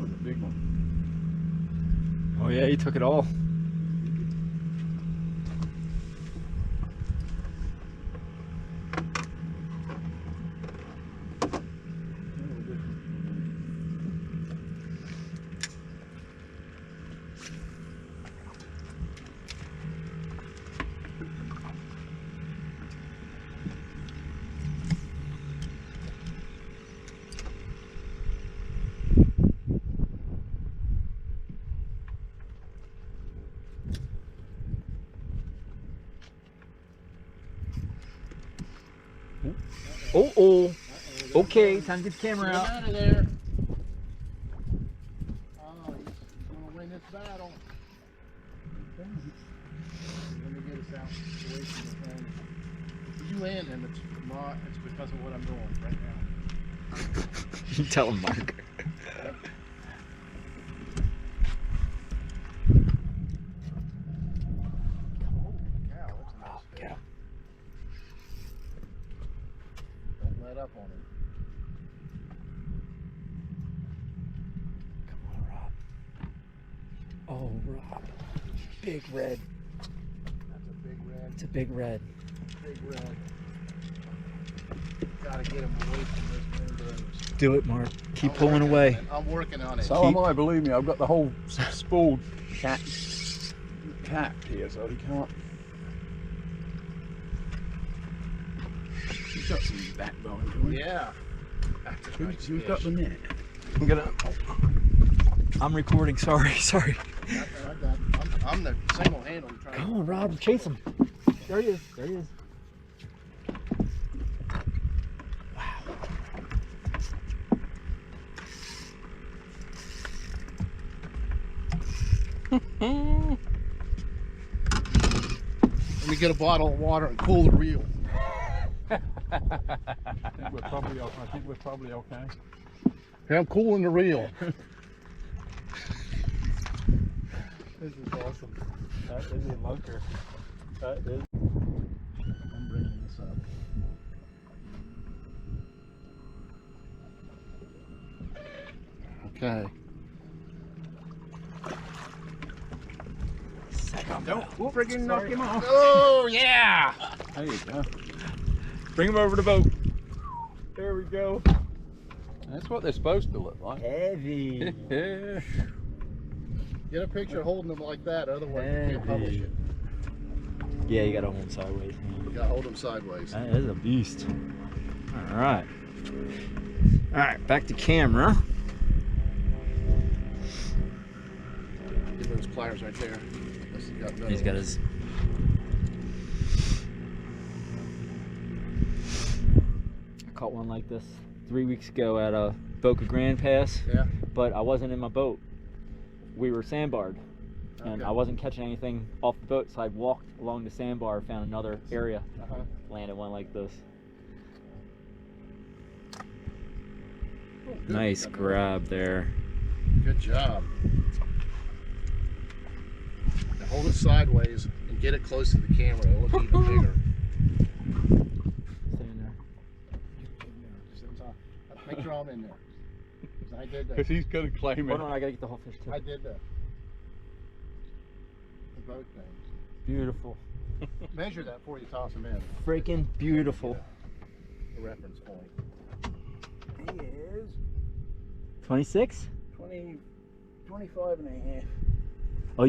was a big one. Oh yeah, he took it all. Oh. Okay, time to get the camera out. Out of there. Oh, he's gonna win this battle. Let me get us out away from the thing. If you land him, it's because of what I'm doing right now. You tell him, Mark. Let up on him. Come on, Rob. Oh, Rob. Big red. That's a big red. It's a big red. Big red. Gotta get him away from those mangroves. Do it, Mark. Keep pulling away. I'm working on it. So am I, believe me. I've got the whole spool capped here, so he can't. He's got some backbone, doesn't he? Yeah. Who's got the net? I'm recording. Sorry. I'm the single-handedly trying. Come on, Rob. Chase him. There he is. Let me get a bottle of water and cool the reel. I think we're probably okay. Okay, I'm cooling the reel. This is awesome. That is a lunker. That is. I'm bringing this up. Okay. Don't friggin' knock him off. Oh yeah! There you go. Bring him over the boat. There we go. That's what they're supposed to look like. Heavy. Get a picture holding them like that, otherwise you can't publish it. Yeah, you gotta hold him sideways. You gotta hold them sideways. That is a beast. All right. All right, back to camera. Get those pliers right there. He's got his. I caught one like this 3 weeks ago at a Boca Grande Pass. Yeah. But I wasn't in my boat. We were sandbarred, and Okay. I wasn't catching anything off the boat, so I walked along the sandbar, found another area, landed one like this. Oh, good. Nice grab there. Good job. Now hold it sideways and get it close to the camera. It'll look even bigger. Stay in there. Just in time. Make sure I'm in there. 'Cause I did that. Because he's going to claim it. Hold on, I gotta get the whole fish too. I did that. The boat things. Beautiful. Measure that before you toss them in. Freaking beautiful. The reference point. He is 26? 25 and a half. Oh,